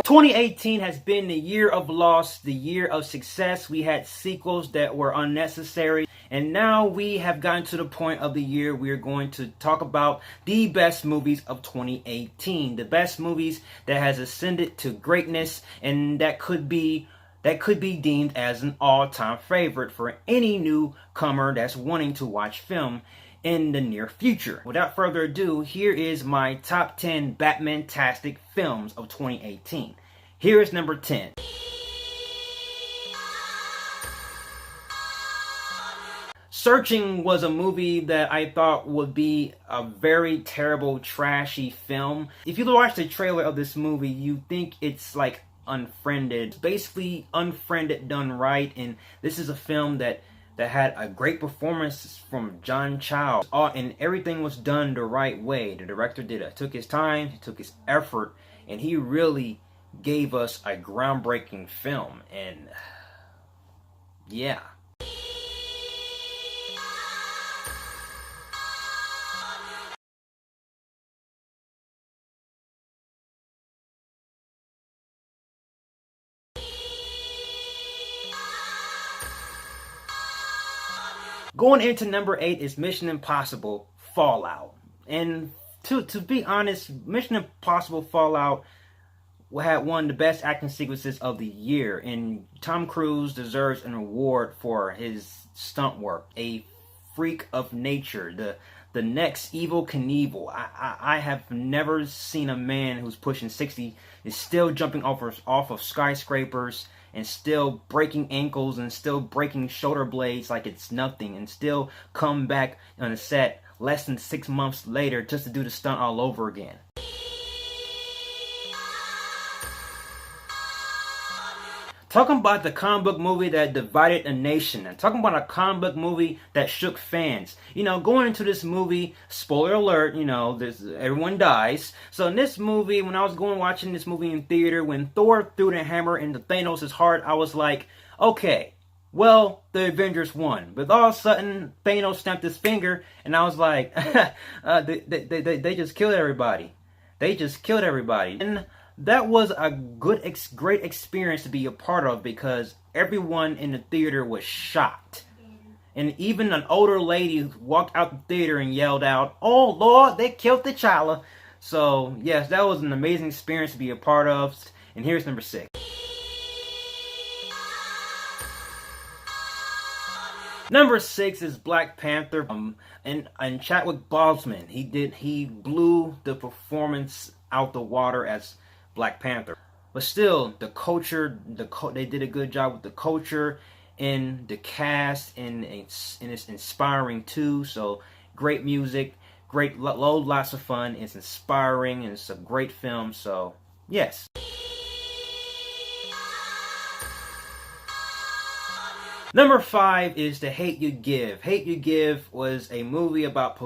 2018 has been the year of loss, the year of success. We had sequels that were unnecessary, and now we have gotten to the point of the year we are going to talk about the best movies of 2018, the best movies that has ascended to greatness, and that could be deemed as an all-time favorite for any newcomer that's wanting to watch film in the near future. Without further ado, here is my top 10 Batmantastic films of 2018. Here is number 10. Searching was a movie that I thought would be a very terrible, trashy film. If you watch the trailer of this movie, you think it's like Unfriended. Basically Unfriended done right, and this is a film that had a great performance from John Cho, and everything was done the right way. The director took his time, he took his effort, and he really gave us a groundbreaking film. And yeah. Going into number 8 is Mission Impossible Fallout. And to be honest, Mission Impossible Fallout had one of the best acting sequences of the year. And Tom Cruise deserves an award for his stunt work. A freak of nature. The next Evel Knievel. I have never seen a man who's pushing 60 is still jumping off of skyscrapers and still breaking ankles and still breaking shoulder blades like it's nothing, and still come back on a set less than 6 months later just to do the stunt all over again. Talking about the comic book movie that divided a nation, and talking about a comic book movie that shook fans. You know, going into this movie, spoiler alert, you know, everyone dies. So in this movie, when I was watching this movie in theater, when Thor threw the hammer into Thanos' heart, I was like, okay, well, the Avengers won. But all of a sudden, Thanos snapped his finger, and I was like, they just killed everybody. They just killed everybody. And that was a great experience to be a part of, because everyone in the theater was shocked. And even an older lady walked out the theater and yelled out, "Oh Lord, they killed T'Challa." So yes, that was an amazing experience to be a part of. And here's number 6. Number 6 is Black Panther, and Chadwick Boseman. He blew the performance out the water as Black Panther. But still, the culture, they did a good job with the culture and the cast, and it's inspiring too. So great music, lots of fun. It's inspiring, and it's a great film. So yes. Number 5 is The Hate You Give. Hate You Give was a movie about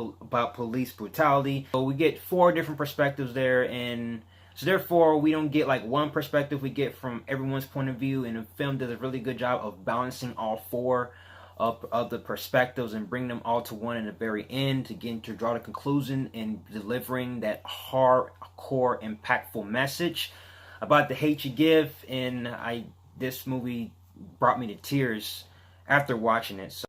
police brutality. So we get 4 different perspectives there, and so therefore we don't get like one perspective. We get from everyone's point of view, and the film does a really good job of balancing all 4 of the perspectives and bring them all to one in the very end to draw the conclusion and delivering that hardcore, impactful message about the hate you give. And this movie brought me to tears after watching it. So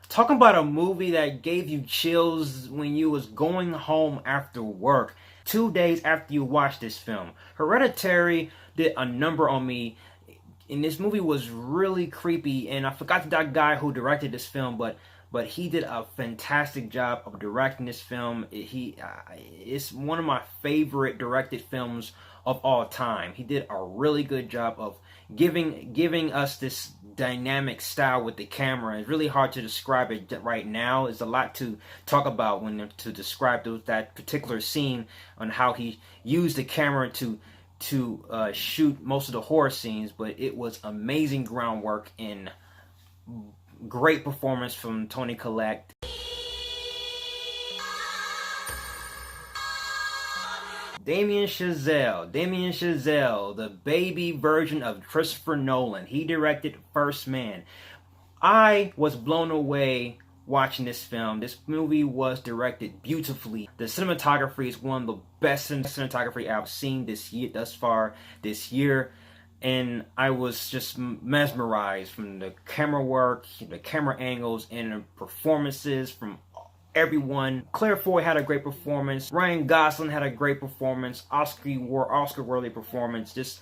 talking about a movie that gave you chills when you was going home after work 2 days after you watched this film. Hereditary did a number on me, and this movie was really creepy, and I forgot that guy who directed this film, but he did a fantastic job of directing this film. It's one of my favorite directed films of all time. He did a really good job of giving us this dynamic style with the camera. It's really hard to describe it right now. There's a lot to talk about to describe that particular scene, on how he used the camera to shoot most of the horror scenes. But it was amazing groundwork and great performance from Toni Collette. Damien Chazelle, the baby version of Christopher Nolan. He directed First Man. I was blown away watching this film. This movie was directed beautifully. The cinematography is one of the best cinematography I've seen thus far this year. And I was just mesmerized from the camera work, the camera angles, and the performances from everyone. Claire Foy had a great performance. Ryan Gosling had a great performance. Oscar-worthy performance. This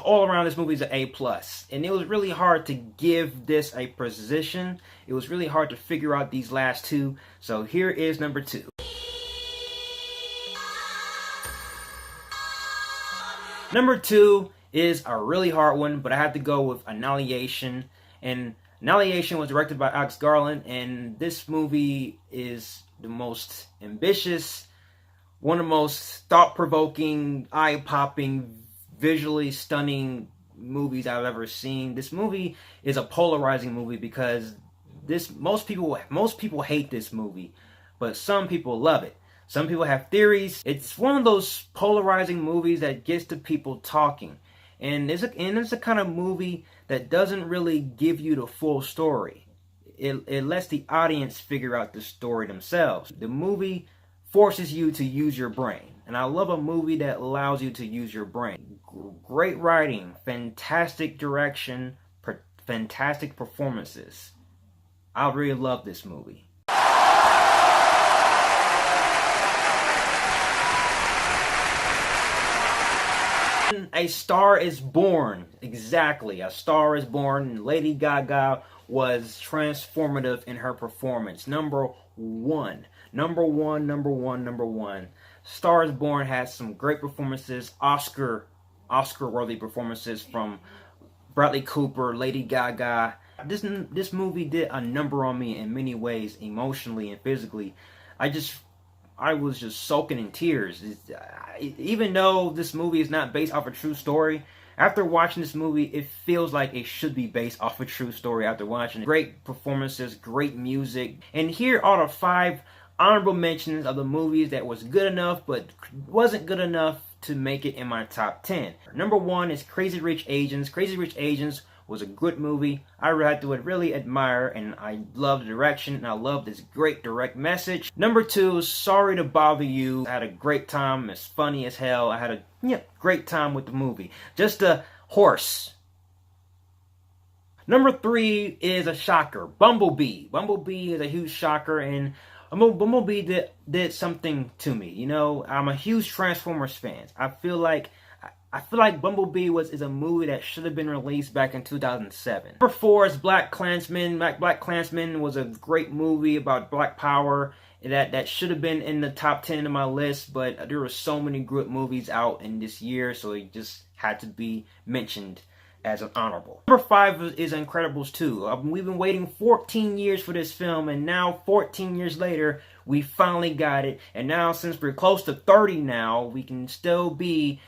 all around, this movie is an A+. And it was really hard to give this a position. It was really hard to figure out these last two. So here is number 2. Number 2 is a really hard one, but I had to go with Annihilation. And Annihilation was directed by Alex Garland, and this movie is the most ambitious, one of the most thought-provoking, eye-popping, visually stunning movies I've ever seen. This movie is a polarizing movie because most people hate this movie, but some people love it. Some people have theories. It's one of those polarizing movies that gets the people talking. And it's a kind of movie that doesn't really give you the full story. It lets the audience figure out the story themselves. The movie forces you to use your brain. And I love a movie that allows you to use your brain. Great writing, fantastic direction, fantastic performances. I really love this movie. A Star is Born. Exactly. A Star is Born. Lady Gaga was transformative in her performance. Number one. Star is Born has some great performances. Oscar-worthy performances from Bradley Cooper, Lady Gaga. This movie did a number on me in many ways, emotionally and physically. I was just soaking in tears. Even though this movie is not based off a true story, after watching this movie, it feels like it should be based off a true story after watching it. Great performances, great music. And here are the 5 honorable mentions of the movies that was good enough but wasn't good enough to make it in my top 10. Number 1 is Crazy Rich Asians. Crazy Rich Asians was a good movie. I had to really admire, and I love the direction, and I love this great direct message. Number 2 is Sorry to Bother You. I had a great time. It's funny as hell. I had a great time with the movie. Just a horse. Number 3 is a shocker. Bumblebee. Bumblebee is a huge shocker, and Bumblebee did something to me. You know, I'm a huge Transformers fan. I feel like Bumblebee is a movie that should have been released back in 2007. Number 4 is Black Klansman. Black Klansman was a great movie about Black Power that should have been in the top 10 of my list, but there were so many good movies out in this year, so it just had to be mentioned as an honorable. Number 5 is Incredibles 2. We've been waiting 14 years for this film, and now 14 years later, we finally got it. And now, since we're close to 30 now, we can still be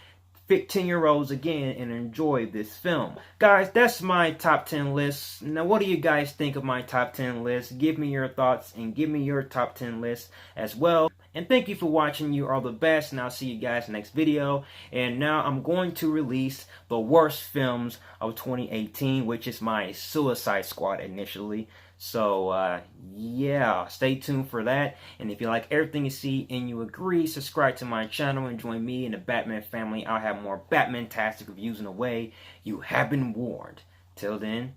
15-year-olds again and enjoy this film. Guys, that's my top 10 list. Now, what do you guys think of my top 10 list? Give me your thoughts and give me your top 10 list as well. And thank you for watching. You are the best, and I'll see you guys next video. And now I'm going to release the worst films of 2018, which is my Suicide Squad initially. So, yeah, stay tuned for that. And if you like everything you see and you agree, subscribe to my channel and join me in the Batman family. I'll have more Batmantastic reviews in a way. You have been warned. Till then,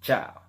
ciao.